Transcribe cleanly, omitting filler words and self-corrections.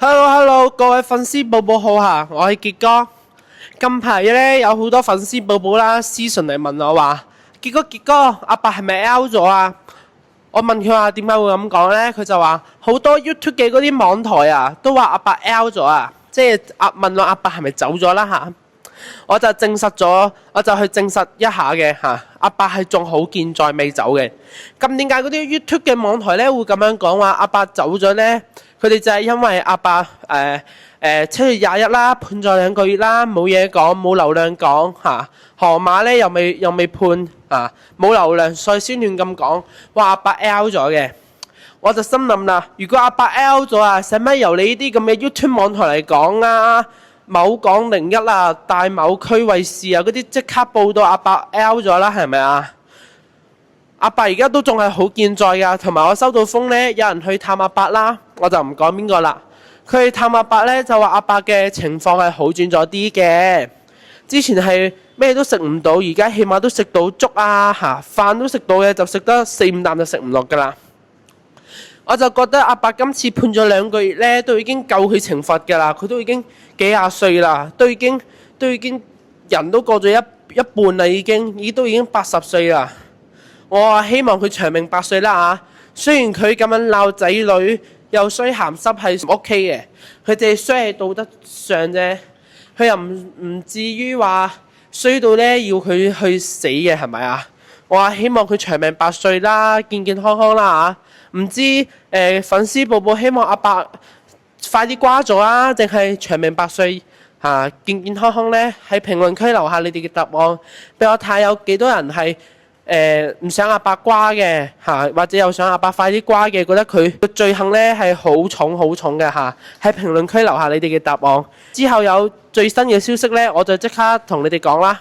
Hello，各位粉絲寶寶好嚇，我係傑哥。近排咧有好多粉絲寶寶啦私信嚟問我話：傑哥，阿伯係咪 L 咗啊？我問佢話點解會咁講咧？佢就話好多 YouTube 嘅嗰啲網台啊，都話阿伯 L 咗啊，即係問我阿伯係咪走咗啦嚇。我就證實咗，我就去證實一下嘅嚇，阿伯係仲好健在未走嘅。咁點解嗰啲 YouTube 嘅網台咧會咁樣講話阿伯走咗咧？佢哋就係因為阿伯7月21啦，判咗2個月啦，冇嘢講，冇流量講嚇。河馬咧又未判啊，冇流量，所以先亂咁講話阿伯 L 咗嘅。我就心諗啦，如果阿伯 L 咗啊，使乜由你呢啲咁嘅 YouTube 網台嚟講啊？某港01啊，大某區衛視啊，嗰啲即刻報道阿伯 L 咗啦，係咪啊？阿伯而家都仲係好健在㗎，同埋我收到風呢，有人去探阿伯啦，我就唔講邊個啦。佢去探阿伯呢，就話阿伯嘅情況係好轉咗啲嘅，之前係咩都食唔到，而家起碼都食到粥啊嚇，飯都食到嘅，就食得4-5啖就食唔落㗎啦。我就覺得阿伯今次判咗2個月咧，都已經夠佢懲罰㗎啦。佢都已經幾廿歲啦，都已經人都過咗一半啦，已經80歲啦。我希望佢長命百歲啦嚇。雖然佢咁樣鬧仔女又衰鹹濕係唔 OK 嘅，佢哋衰係道德上啫，佢又唔至於話衰到咧要佢去死嘅係咪啊？我話希望佢長命百歲啦，健健康康啦嚇。唔知粉絲寶寶希望阿伯快啲瓜咗啊，定係長命百歲嚇健健康康呢？喺評論區留下你哋嘅答案，俾我睇有幾多人係唔想阿伯瓜嘅嚇，或者又想阿伯快啲瓜嘅，覺得佢嘅罪行呢係好重嘅嚇。喺評論區留下你哋嘅答案，之後有最新嘅消息呢，我就即刻同你哋講啦。